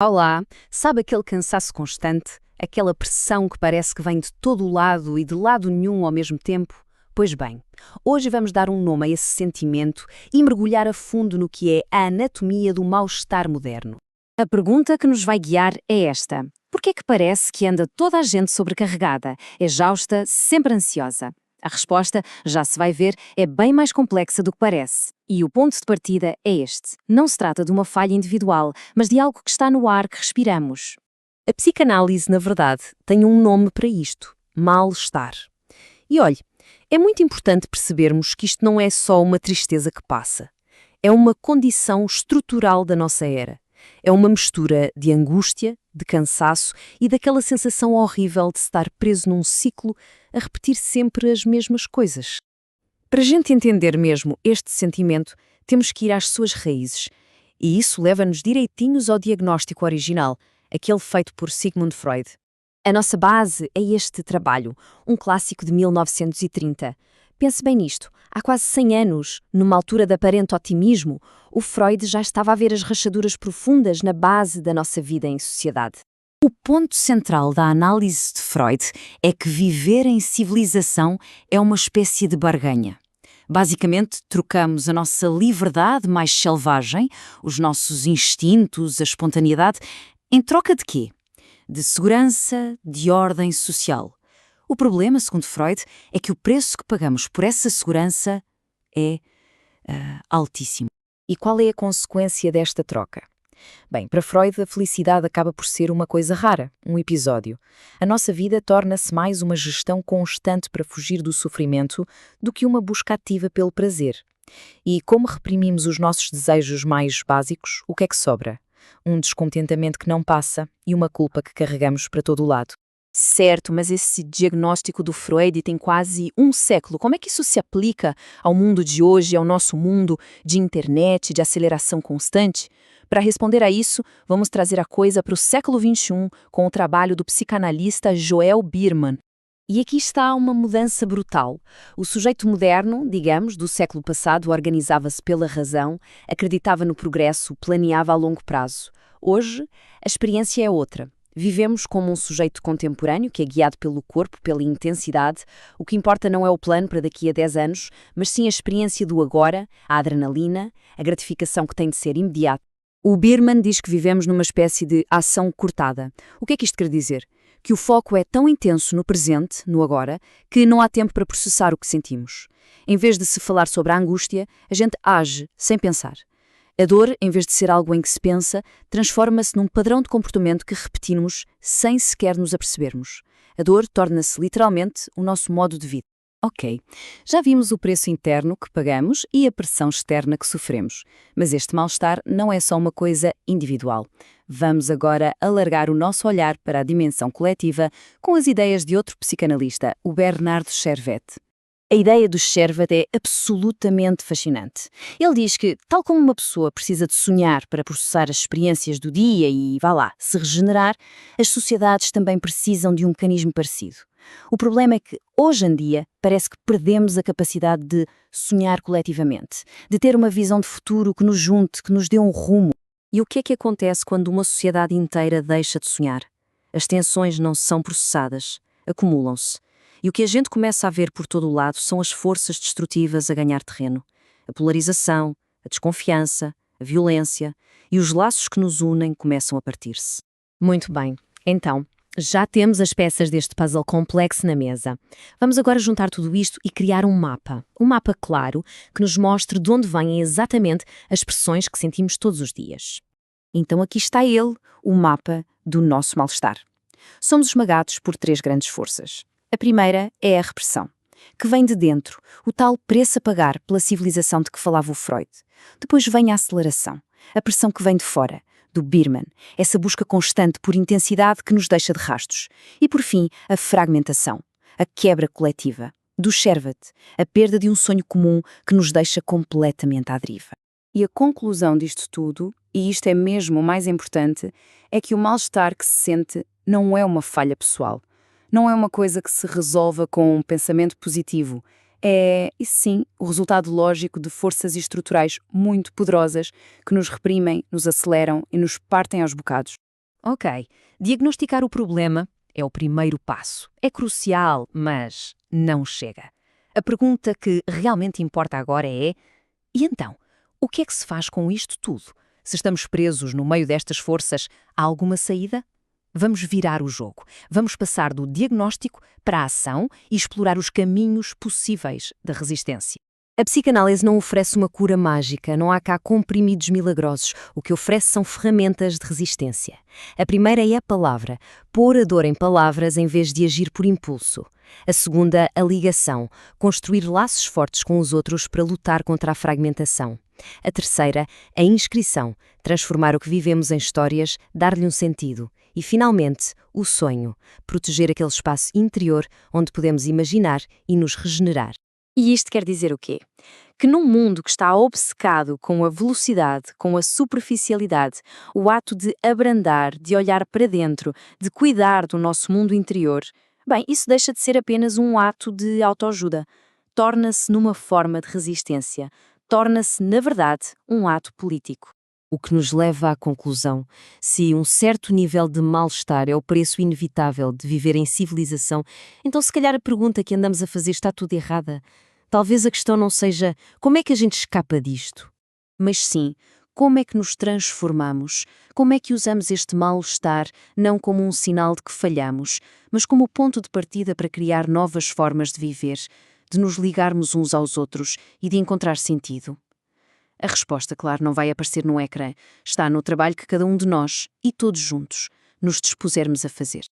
Olá, sabe aquele cansaço constante? Aquela pressão que parece que vem de todo o lado e de lado nenhum ao mesmo tempo? Pois bem, hoje vamos dar um nome a esse sentimento e mergulhar a fundo no que é a anatomia do mal-estar moderno. A pergunta que nos vai guiar é esta: por que é que parece que anda toda a gente sobrecarregada, exausta, sempre ansiosa? A resposta, já se vai ver, é bem mais complexa do que parece. E o ponto de partida é este. Não se trata de uma falha individual, mas de algo que está no ar que respiramos. A psicanálise, na verdade, tem um nome para isto: mal-estar. E olhe, é muito importante percebermos que isto não é só uma tristeza que passa. É uma condição estrutural da nossa era. É uma mistura de angústia, de cansaço e daquela sensação horrível de estar preso num ciclo a repetir sempre as mesmas coisas. Para a gente entender mesmo este sentimento, temos que ir às suas raízes. E isso leva-nos direitinhos ao diagnóstico original, aquele feito por Sigmund Freud. A nossa base é este trabalho, um clássico de 1930. Pense bem nisto, há quase 100 anos, numa altura de aparente otimismo, o Freud já estava a ver as rachaduras profundas na base da nossa vida em sociedade. O ponto central da análise de Freud é que viver em civilização é uma espécie de barganha. Basicamente, trocamos a nossa liberdade mais selvagem, os nossos instintos, a espontaneidade, em troca de quê? De segurança, de ordem social. O problema, segundo Freud, é que o preço que pagamos por essa segurança é altíssimo. E qual é a consequência desta troca? Bem, para Freud, a felicidade acaba por ser uma coisa rara, um episódio. A nossa vida torna-se mais uma gestão constante para fugir do sofrimento do que uma busca ativa pelo prazer. E como reprimimos os nossos desejos mais básicos, o que é que sobra? Um descontentamento que não passa e uma culpa que carregamos para todo o lado. Certo, mas esse diagnóstico do Freud tem quase um século. Como é que isso se aplica ao mundo de hoje, ao nosso mundo de internet, de aceleração constante? Para responder a isso, vamos trazer a coisa para o século XXI com o trabalho do psicanalista Joel Biermann. E aqui está uma mudança brutal. O sujeito moderno, digamos, do século passado, organizava-se pela razão, acreditava no progresso, planeava a longo prazo. Hoje, a experiência é outra. Vivemos como um sujeito contemporâneo que é guiado pelo corpo, pela intensidade. O que importa não é o plano para daqui a 10 anos, mas sim a experiência do agora, a adrenalina, a gratificação que tem de ser imediata. O Biermann diz que vivemos numa espécie de ação cortada. O que é que isto quer dizer? Que o foco é tão intenso no presente, no agora, que não há tempo para processar o que sentimos. Em vez de se falar sobre a angústia, a gente age sem pensar. A dor, em vez de ser algo em que se pensa, transforma-se num padrão de comportamento que repetimos sem sequer nos apercebermos. A dor torna-se literalmente o nosso modo de vida. Ok, já vimos o preço interno que pagamos e a pressão externa que sofremos. Mas este mal-estar não é só uma coisa individual. Vamos agora alargar o nosso olhar para a dimensão coletiva com as ideias de outro psicanalista, o Bernardo Servet. A ideia do Servet é absolutamente fascinante. Ele diz que, tal como uma pessoa precisa de sonhar para processar as experiências do dia e, vá lá, se regenerar, as sociedades também precisam de um mecanismo parecido. O problema é que, hoje em dia, parece que perdemos a capacidade de sonhar coletivamente, de ter uma visão de futuro que nos junte, que nos dê um rumo. E o que é que acontece quando uma sociedade inteira deixa de sonhar? As tensões não são processadas, acumulam-se. E o que a gente começa a ver por todo o lado são as forças destrutivas a ganhar terreno. A polarização, a desconfiança, a violência e os laços que nos unem começam a partir-se. Muito bem, então, já temos as peças deste puzzle complexo na mesa. Vamos agora juntar tudo isto e criar um mapa. Um mapa claro que nos mostre de onde vêm exatamente as pressões que sentimos todos os dias. Então aqui está ele, o mapa do nosso mal-estar. Somos esmagados por 3 grandes forças. A primeira é a repressão, que vem de dentro, o tal preço a pagar pela civilização de que falava o Freud. Depois vem a aceleração, a pressão que vem de fora, do Biermann, essa busca constante por intensidade que nos deixa de rastros. E por fim, a fragmentação, a quebra coletiva, do Servet, a perda de um sonho comum que nos deixa completamente à deriva. E a conclusão disto tudo, e isto é mesmo o mais importante, é que o mal-estar que se sente não é uma falha pessoal. Não é uma coisa que se resolva com um pensamento positivo. É, e sim, o resultado lógico de forças estruturais muito poderosas que nos reprimem, nos aceleram e nos partem aos bocados. Ok, diagnosticar o problema é o primeiro passo. É crucial, mas não chega. A pergunta que realmente importa agora é: e então? O que é que se faz com isto tudo? Se estamos presos no meio destas forças, há alguma saída? Vamos virar o jogo. Vamos passar do diagnóstico para a ação e explorar os caminhos possíveis da resistência. A psicanálise não oferece uma cura mágica, não há cá comprimidos milagrosos. O que oferece são ferramentas de resistência. A primeira é a palavra, pôr a dor em palavras em vez de agir por impulso. A segunda, a ligação, construir laços fortes com os outros para lutar contra a fragmentação. A terceira, a inscrição, transformar o que vivemos em histórias, dar-lhe um sentido. E, finalmente, o sonho, proteger aquele espaço interior onde podemos imaginar e nos regenerar. E isto quer dizer o quê? Que num mundo que está obcecado com a velocidade, com a superficialidade, o ato de abrandar, de olhar para dentro, de cuidar do nosso mundo interior, bem, isso deixa de ser apenas um ato de autoajuda. Torna-se numa forma de resistência. Torna-se, na verdade, um ato político. O que nos leva à conclusão: se um certo nível de mal-estar é o preço inevitável de viver em civilização, então se calhar a pergunta que andamos a fazer está tudo errada. Talvez a questão não seja como é que a gente escapa disto, mas sim como é que nos transformamos, como é que usamos este mal-estar não como um sinal de que falhamos, mas como ponto de partida para criar novas formas de viver, de nos ligarmos uns aos outros e de encontrar sentido. A resposta, claro, não vai aparecer no ecrã. Está no trabalho que cada um de nós, e todos juntos, nos dispusermos a fazer.